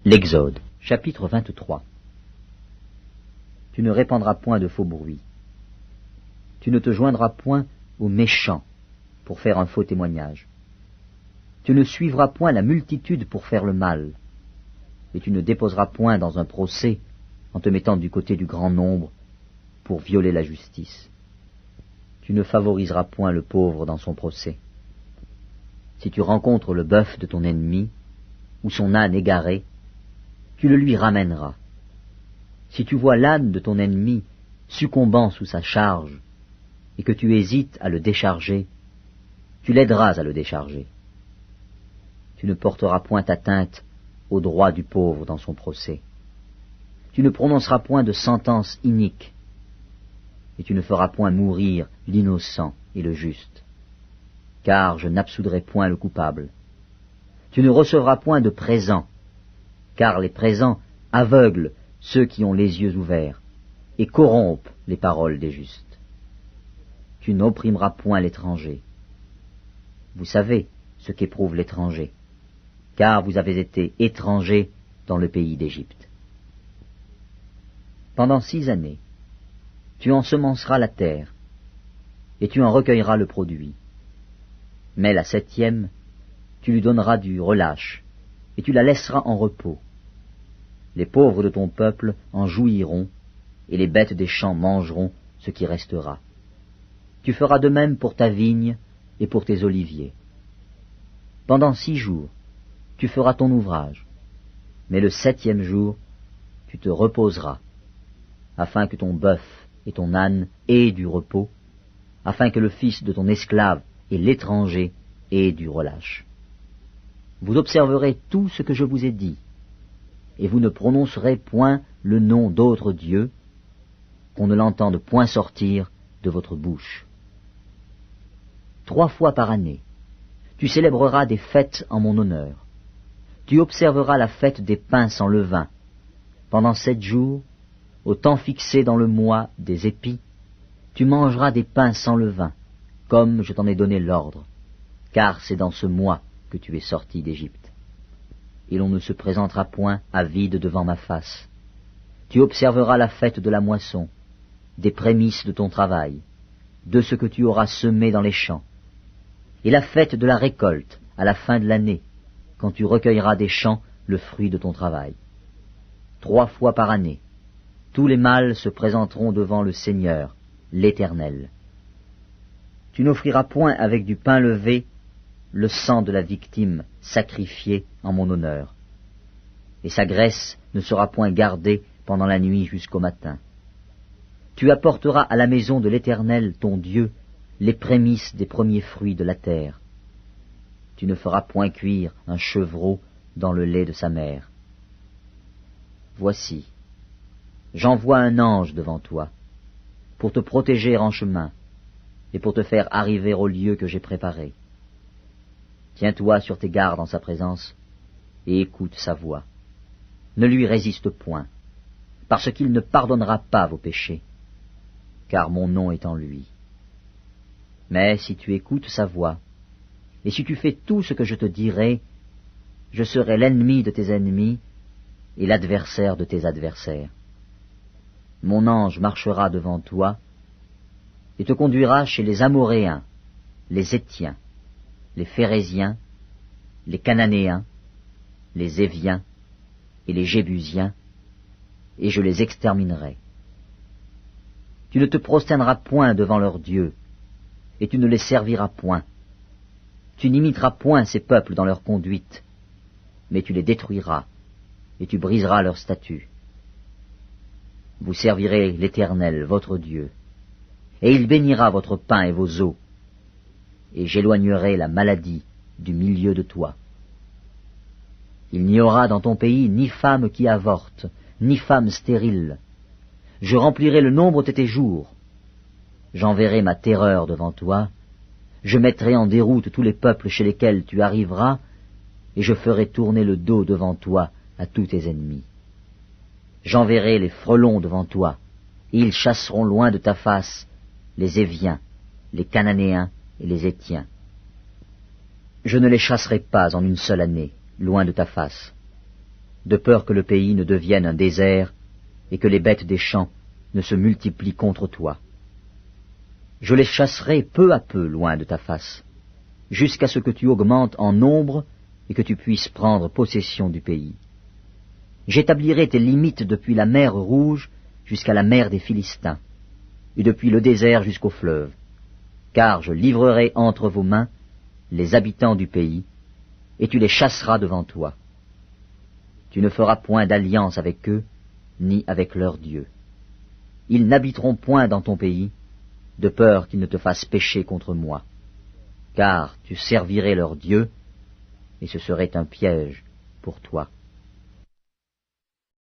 L'Exode, chapitre 23. Tu ne répandras point de faux bruits. Tu ne te joindras point aux méchants pour faire un faux témoignage. Tu ne suivras point la multitude pour faire le mal, et tu ne déposeras point dans un procès en te mettant du côté du grand nombre pour violer la justice. Tu ne favoriseras point le pauvre dans son procès. Si tu rencontres le bœuf de ton ennemi, ou son âne égaré, tu le lui ramèneras. Si tu vois l'âne de ton ennemi succombant sous sa charge, et que tu hésites à le décharger, tu l'aideras à le décharger. Tu ne porteras point atteinte au droit du pauvre dans son procès. Tu ne prononceras point de sentence inique, et tu ne feras point mourir l'innocent et le juste, car je n'absoudrai point le coupable. Tu ne recevras point de présent, car les présents aveuglent ceux qui ont les yeux ouverts, et corrompent les paroles des justes. Tu n'opprimeras point l'étranger. Vous savez ce qu'éprouve l'étranger, car vous avez été étrangers dans le pays d'Égypte. Pendant 6 années, tu ensemenceras la terre, et tu en recueilleras le produit. Mais la 7e, tu lui donneras du relâche, et tu la laisseras en repos. Les pauvres de ton peuple en jouiront, et les bêtes des champs mangeront ce qui restera. Tu feras de même pour ta vigne et pour tes oliviers. Pendant 6 jours, tu feras ton ouvrage, mais le 7e jour, tu te reposeras, afin que ton bœuf et ton âne aient du repos, afin que le fils de ton esclave et l'étranger aient du relâche. Vous observerez tout ce que je vous ai dit, et vous ne prononcerez point le nom d'autre Dieu, qu'on ne l'entende point sortir de votre bouche. 3 fois par année, tu célébreras des fêtes en mon honneur. Tu observeras la fête des pains sans levain. Pendant 7 jours, au temps fixé dans le mois des épis, tu mangeras des pains sans levain, comme je t'en ai donné l'ordre, car c'est dans ce mois que tu es sorti d'Égypte. Et l'on ne se présentera point à vide devant ma face. Tu observeras la fête de la moisson, des prémices de ton travail, de ce que tu auras semé dans les champs, et la fête de la récolte à la fin de l'année, quand tu recueilleras des champs le fruit de ton travail. 3 fois par année, tous les mâles se présenteront devant le Seigneur, l'Éternel. Tu n'offriras point avec du pain levé le sang de la victime sacrifiée en mon honneur, et sa graisse ne sera point gardée pendant la nuit jusqu'au matin. Tu apporteras à la maison de l'Éternel ton Dieu les prémices des premiers fruits de la terre. Tu ne feras point cuire un chevreau dans le lait de sa mère. Voici, j'envoie un ange devant toi, pour te protéger en chemin, et pour te faire arriver au lieu que j'ai préparé. Tiens-toi sur tes gardes en sa présence, et écoute sa voix. Ne lui résiste point, parce qu'il ne pardonnera pas vos péchés, car mon nom est en lui. Mais si tu écoutes sa voix, et si tu fais tout ce que je te dirai, je serai l'ennemi de tes ennemis, et l'adversaire de tes adversaires. Mon ange marchera devant toi, et te conduira chez les Amoréens, les Hétiens, les Phéréziens, les Cananéens, les Éviens et les Jébusiens, et je les exterminerai. Tu ne te prosterneras point devant leurs dieux, et tu ne les serviras point. Tu n'imiteras point ces peuples dans leur conduite, mais tu les détruiras, et tu briseras leurs statuts. Vous servirez l'Éternel, votre Dieu, et il bénira votre pain et vos eaux, et j'éloignerai la maladie du milieu de toi. Il n'y aura dans ton pays ni femme qui avorte, ni femme stérile. Je remplirai le nombre de tes jours. J'enverrai ma terreur devant toi, je mettrai en déroute tous les peuples chez lesquels tu arriveras, et je ferai tourner le dos devant toi à tous tes ennemis. J'enverrai les frelons devant toi, et ils chasseront loin de ta face les Éviens, les Cananéens et les Hétiens. Je ne les chasserai pas en une seule année, loin de ta face. de peur que le pays ne devienne un désert et que les bêtes des champs ne se multiplient contre toi. Je les chasserai peu à peu loin de ta face, jusqu'à ce que tu augmentes en nombre et que tu puisses prendre possession du pays. J'établirai tes limites depuis la mer Rouge jusqu'à la mer des Philistins, et depuis le désert jusqu'au fleuve, car je livrerai entre vos mains les habitants du pays, et tu les chasseras devant toi. Tu ne feras point d'alliance avec eux, ni avec leurs dieux. Ils n'habiteront point dans ton pays, de peur qu'ils ne te fassent pécher contre moi, car tu servirais leurs dieux, et ce serait un piège pour toi.